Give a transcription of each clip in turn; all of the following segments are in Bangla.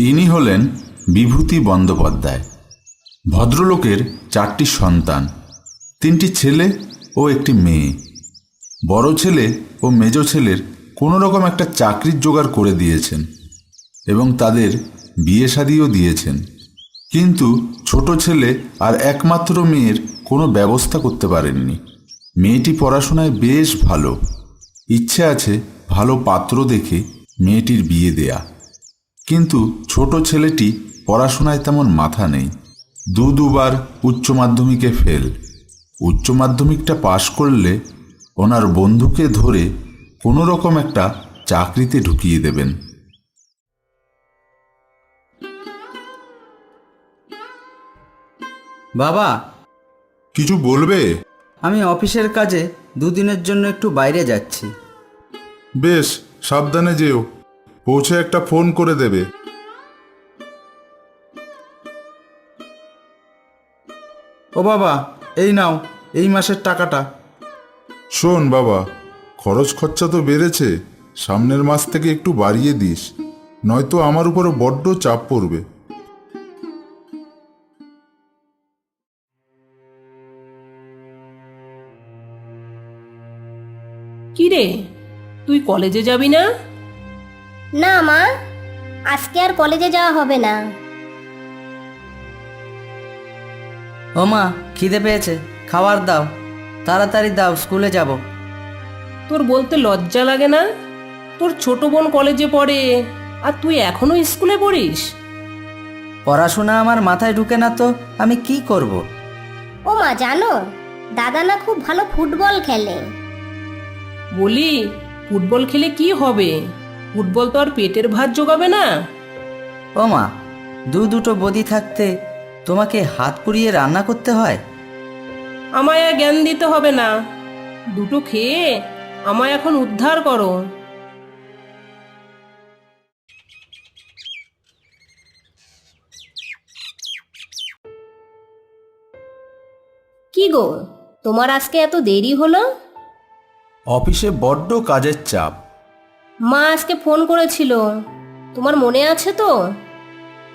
ইনি হলেন বিভূতি বন্দ্যোপাধ্যায়। ভদ্রলোকের 4টি সন্তান, 3টি ছেলে ও একটি মেয়ে। বড় ছেলে ও মেজ ছেলের কোনো রকম একটা চাকরির জোগাড় করে দিয়েছেন এবং তাদের বিয়ে শাদিও দিয়েছেন, কিন্তু ছোট ছেলে আর একমাত্র মেয়ের কোনো ব্যবস্থা করতে পারেননি। মেয়েটি পড়াশোনায় বেশ ভালো, ইচ্ছে আছে ভালো পাত্র দেখে মেয়েটির বিয়ে দেয়া, কিন্তু ছোট ছেলেটি পড়াশোনায় তেমন মাথা নেই। দুবার উচ্চ মাধ্যমিকে ফেল। উচ্চ মাধ্যমিকটা পাশ করলে ওনার বন্ধুকে ধরে কোনো রকম একটা চাকরিতে ঢুকিয়ে দেবেন। বাবা, কিছু বলবে? আমি অফিসের কাজে 2 দিনের জন্য একটু বাইরে যাচ্ছি। বেশ, সাবধানে যেও। পৌঁছে একটা ফোন করে দেবে। ও বাবা, এই নাও এই মাসের টাকাটা। শোন বাবা, খরচ খরচা তো বেড়েছে, সামনের মাস থেকে একটু বাড়িয়ে দিস, নয়তো আমার উপরে বড্ড চাপ পড়বে। কি রে, তুই কলেজে যাবি না? না মা, আজকে আর কলেজে যাওয়া হবে না। ও মা, খিদে পেয়েছে, খাবার দাও, তাড়াতাড়ি দাও, স্কুলে যাব। তোর বলতে লজ্জা লাগে না? তোর ছোট বোন কলেজে পড়ে আর তুই এখনো স্কুলে পড়িস? পড়াশোনা আমার মাথায় ঢুকে না তো আমি কি করব? ও মা, জানো দাদা না খুব ভালো ফুটবল খেলে। বলি, ফুটবল খেলে কি হবে? ফুটবল তো আর পেটের ভাত জোগাবে না। ও মা, দুটো বদি থাকতে তোমাকে হাত পুড়িয়ে রান্না করতে হয়? আমায় আর জ্ঞান দিতে হবে না, দুটো খেয়ে আমায় এখন উদ্ধার করো। কি গো, তোমার আজকে এত দেরি হলো? অফিসে বড্ড কাজের চাপ। মা আজকে ফোন করেছিল, তোমার মনে আছে তো?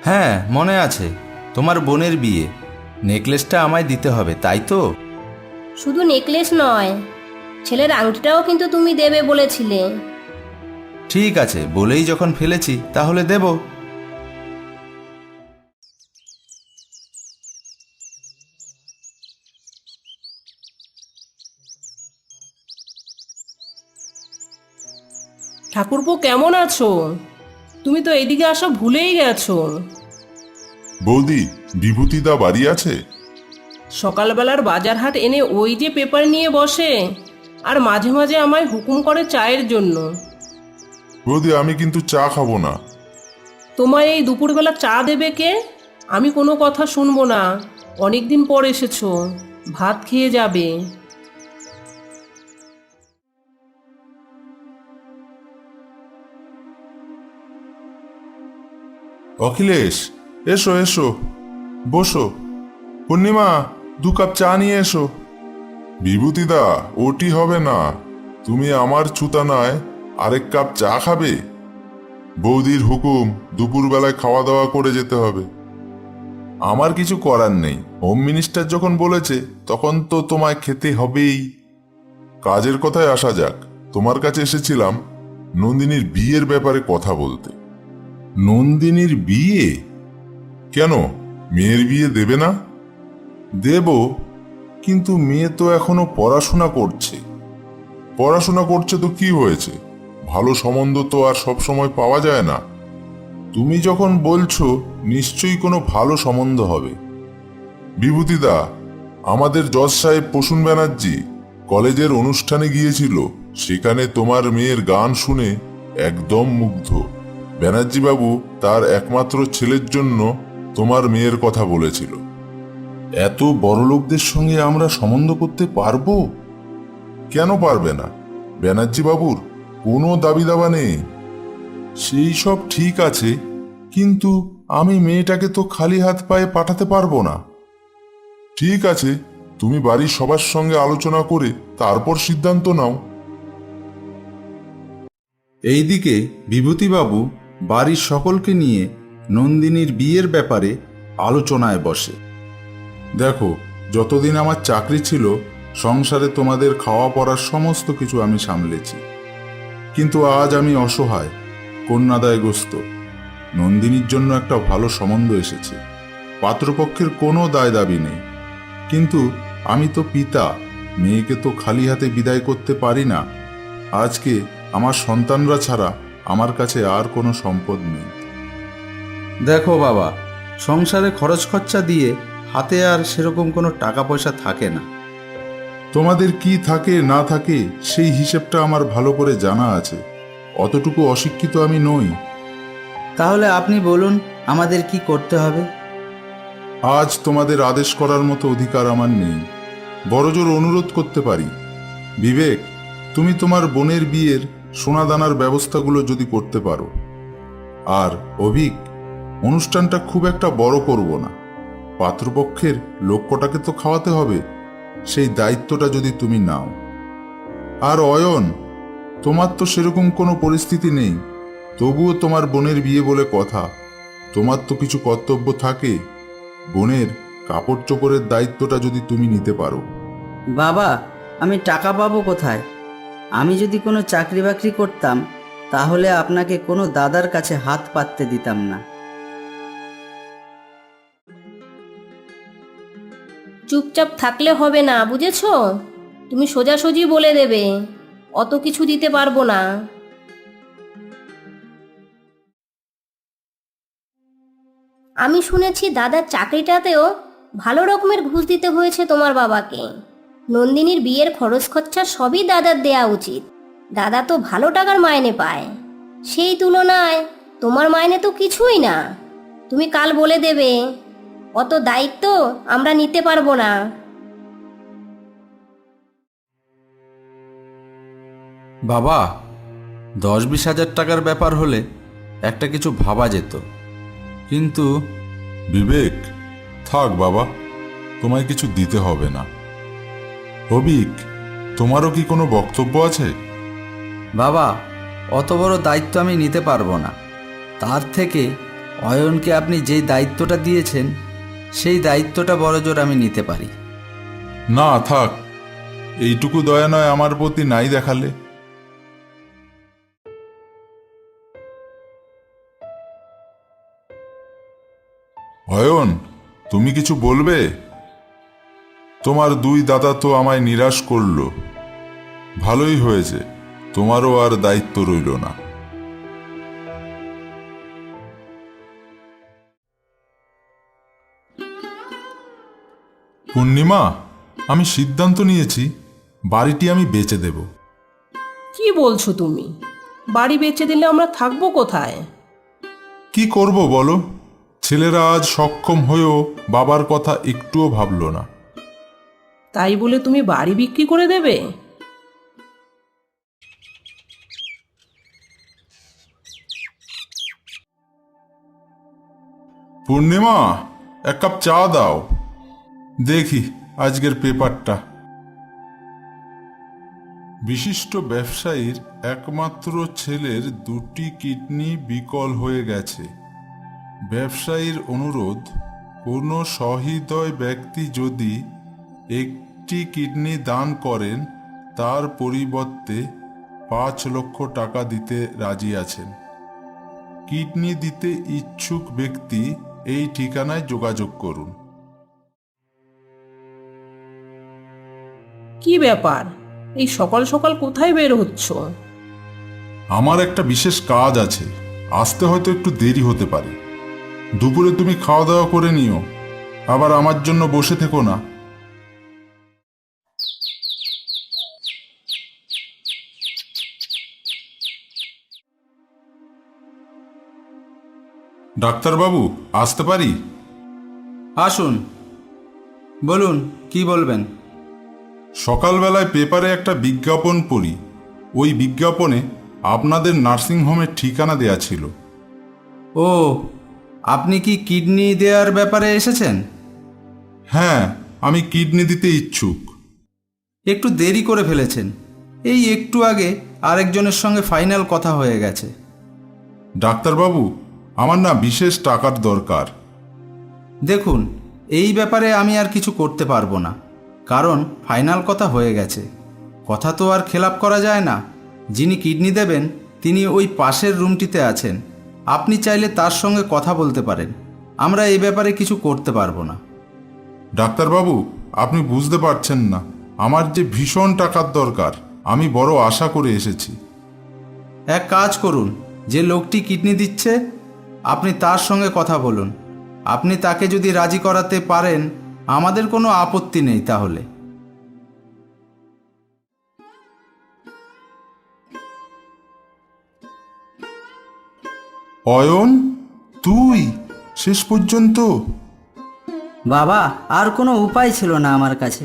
হ্যাঁ, মনে আছে। তোমার বোনের বিয়ে, নেকলেসটা আমায় দিতে হবে, তাই তো? শুধু নেকলেস নয়, ছেলের আংটিটাও কিন্তু তুমি দেবে বলেছিলে। ঠিক আছে, বলেই যখন ফেলেছি তাহলে দেব। ঠাকুরপো, কেমন আছো? তুমি তো এদিকে আসা ভুলেই গেছো। বৌদি, বিভূতিদা বাড়ি আছে? সকালবেলার বাজার হাট এনে ওই যে পেপার নিয়ে বসে, আর মাঝে মাঝে আমায় হুকুম করে চায়ের জন্য। বৌদি, আমি কিন্তু চা খাবো না। তোমায় এই দুপুরবেলা চা দেবে কে? আমি কোনো কথা শুনবো না, অনেকদিন পর এসেছো, ভাত খেয়ে যাবে। অখিলেশ, এসো এসো, বসো। পূর্ণিমা, 2 কাপ চা নিয়ে এসো। বিভূতিদা, ওটি হবে না, তুমি আমার ছুতানায় আরেক কাপ চা খাবে? বৌদির হুকুম, দুপুরবেলায় খাওয়া দাওয়া করে যেতে হবে। আমার কিছু করার নেই, হোম মিনিস্টার যখন বলেছে তখন তো তোমায় খেতে হবেই। কাজের কথায় আসা যাক, তোমার কাছে এসেছিলাম নন্দিনীর বিয়ের ব্যাপারে কথা বলতে। নন্দিনীর বিয়ে? কেন, মেয়ের বিয়ে দেবে না? দেব, কিন্তু মেয়ে তো এখনো পড়াশোনা করছে। পড়াশোনা করছে তো কি হয়েছে, ভালো সম্বন্ধ তো আর সব সময় পাওয়া যায় না। তুমি যখন বলছো, নিশ্চয়ই কোনো ভালো সম্বন্ধ হবে। বিভূতিদা, আমাদের জজ সাহেব প্রসূন ব্যানার্জি কলেজের অনুষ্ঠানে গিয়েছিল, সেখানে তোমার মেয়ের গান শুনে একদম মুগ্ধ। ব্যানার্জি বাবু তার একমাত্র ছেলের জন্য তোমার মেয়ের কথা বলেছিল। এত বড় লোকদের সঙ্গে আমরা সম্বন্ধ করতে পারবো? কেন পারবে না? ব্যানার্জি বাবুর কোনো দাবি দাবা নেই। সেই সব ঠিক আছে, কিন্তু আমি মেয়েটাকে তো খালি হাত পায়ে পাঠাতে পারবো না। ঠিক আছে, তুমি বাড়ির সবার সঙ্গে আলোচনা করে তারপর সিদ্ধান্ত নাও। এইদিকে বিভূতিবাবু বাড়ির সকলকে নিয়ে নন্দিনীর বিয়ের ব্যাপারে আলোচনায় বসে। দেখো, যতদিন আমার চাকরি ছিল সংসারে তোমাদের খাওয়া পড়ার সমস্ত কিছু আমি সামলেছি, কিন্তু আজ আমি অসহায়, কন্যাদায়গ্রস্ত। নন্দিনীর জন্য একটা ভালো সম্বন্ধ এসেছে, পাত্রপক্ষের কোনো দায় দাবি নেই, কিন্তু আমি তো পিতা, মেয়েকে তো খালি হাতে বিদায় করতে পারি না। আজকে আমার সন্তানরা ছাড়া আমার কাছে আর কোনো সম্পদ নেই। দেখো বাবা, সংসারে খরচ খরচা দিয়ে হাতে আর সেরকম কোনো টাকা পয়সা থাকে না। তোমাদের কি থাকে না থাকে সেই হিসেবটা আমার ভালো করে জানা আছে, অতটুকু অশিক্ষিত আমি নই। তাহলে আপনি বলুন আমাদের কি করতে হবে? আজ তোমাদের আদেশ করার মতো অধিকার আমার নেই, বড়জোর অনুরোধ করতে পারি। বিবেক, তুমি তোমার বোনের বিয়ের সোনাদানার ব্যবস্থাগুলো যদি করতে পারো। আর অভিক, অনুষ্ঠানটা খুব একটা বড় করব না, পাত্রপক্ষের লক্ষ্যটাকে তো খাওয়াতে হবে, সেই দায়িত্বটা যদি তুমি নাও। আর অয়ন, তোমার তো সেরকম কোনো পরিস্থিতি নেই, তবুও তোমার বোনের বিয়ে বলে কথা, তোমার তো কিছু কর্তব্য থাকে। বোনের কাপড় চোপড়ের দায়িত্বটা যদি তুমি নিতে পারো। বাবা, আমি টাকা পাবো কোথায়? আমি যদি কোনো চাকরি বাকরি করতাম তাহলে আপনাকে কোনো দাদার কাছে হাত পাততে দিতাম না। চুপচাপ থাকলে হবে না, বুঝেছো? তুমি সোজাসুজি বলে দেবে, অত কিছু দিতে পারবো না। আমি শুনেছি দাদার চাকরিটাতেও ভালো রকমের ঘুষ দিতে হয়েছে তোমার বাবাকে। নন্দিনীর বিয়ের খরচ খরচা সবই দাদার দেয়া উচিত। দাদা তো ভালো টাকার মাইনে পায়, সেই তুলনায় তোমার মাইনে তো কিছুই না। তুমি কাল বলে দেবে, অত দায়িত্ব আমরা নিতে পারবো না। বাবা, 10-20 হাজার টাকার ব্যাপার হলে একটা কিছু ভাবা যেত, কিন্তু বিবেক, থাক বাবা, তোমায় কিছু দিতে হবে না। অভিক, তোমারও কি কোনো বক্তব্য আছে? বাবা, অত বড় দায়িত্ব আমি নিতে পারবো না। তার থেকে অয়নকে আপনি যেই দায়িত্বটা দিয়েছেন সেই দায়িত্বটা বড়জোর আমি নিতে পারি। না থাক, এইটুকু দয়া নয় আমার প্রতি নাই দেখালে। অয়ন, তুমি কিছু বলবে? তোমার দুই দাদা তো আমায় নিরাশ করলো, ভালোই হয়েছে, তোমারও আর দায়িত্ব রইল না। পূর্ণিমা, আমি সিদ্ধান্ত নিয়েছি বাড়িটি আমি বেচে দেব। কি বলছো তুমি? বাড়ি বেচে দিলে আমরা থাকবো কোথায়? কি করব বলো? ছেলেরা আজ সক্ষম হয়েও বাবার কথা একটুও ভাবল না। তাই বলে তুমি বাড়ি বিক্রি করে দেবে? পূর্ণিমা, এক কাপ চা দাও। দেখি আজকের পেপারটা। বিশিষ্ট ব্যবসায়ীর একমাত্র ছেলের 2টি কিডনি বিকল হয়ে গেছে। ব্যবসায়ীর অনুরোধ, কোনো সহৃদয় ব্যক্তি যদি একটি কিডনি দান করেন তার পরিবর্তে 5 লক্ষ টাকা দিতে রাজি আছেন। কিডনি দিতে ইচ্ছুক ব্যক্তি এই ঠিকানায় যোগাযোগ করুন। কি ব্যাপার, এই সকাল সকাল কোথায় বের হচ্ছ? আমার একটা বিশেষ কাজ আছে, আসতে হয়তো একটু দেরি হতে পারে। দুপুরে তুমি খাওয়া দাওয়া করে নিও, আবার আমার জন্য বসে থেকো না। ডাক্তারবাবু, আসতে পারি? আসুন, বলুন কি বলবেন। সকালবেলায় পেপারে একটা বিজ্ঞাপন পড়ি, ওই বিজ্ঞাপনে আপনাদের নার্সিংহোমের ঠিকানা দেয়া ছিল। ও, আপনি কি কিডনি দেওয়ার ব্যাপারে এসেছেন? হ্যাঁ, আমি কিডনি দিতে ইচ্ছুক। একটু দেরি করে ফেলেছেন, এই একটু আগে আরেকজনের সঙ্গে ফাইনাল কথা হয়ে গেছে। ডাক্তারবাবু, আমার না বিশেষ টাকার দরকার। দেখুন, এই ব্যাপারে আমি আর কিছু করতে পারবো না, কারণ ফাইনাল কথা হয়ে গেছে। কথা তো আর খেলাপ করা যায় না। যিনি কিডনি দেবেন তিনি ওই পাশের রুমটিতে আছেন। আপনি চাইলে তার সঙ্গে কথা বলতে পারেন। আমরা এই ব্যাপারে কিছু করতে পারবো না। ডাক্তারবাবু, আপনি বুঝতে পারছেন না, আমার যে ভীষণ টাকার দরকার। আমি বড় আশা করে এসেছি। এক কাজ করুন, যে লোকটি কিডনি দিচ্ছে আপনি তার সঙ্গে কথা বলুন। আপনি তাকে যদি রাজি করাতে পারেন আমাদের কোনো আপত্তি নেই। তাহলে অয়ন, তুই শেষ পর্যন্ত? বাবা, আর কোনো উপায় ছিল না আমার কাছে।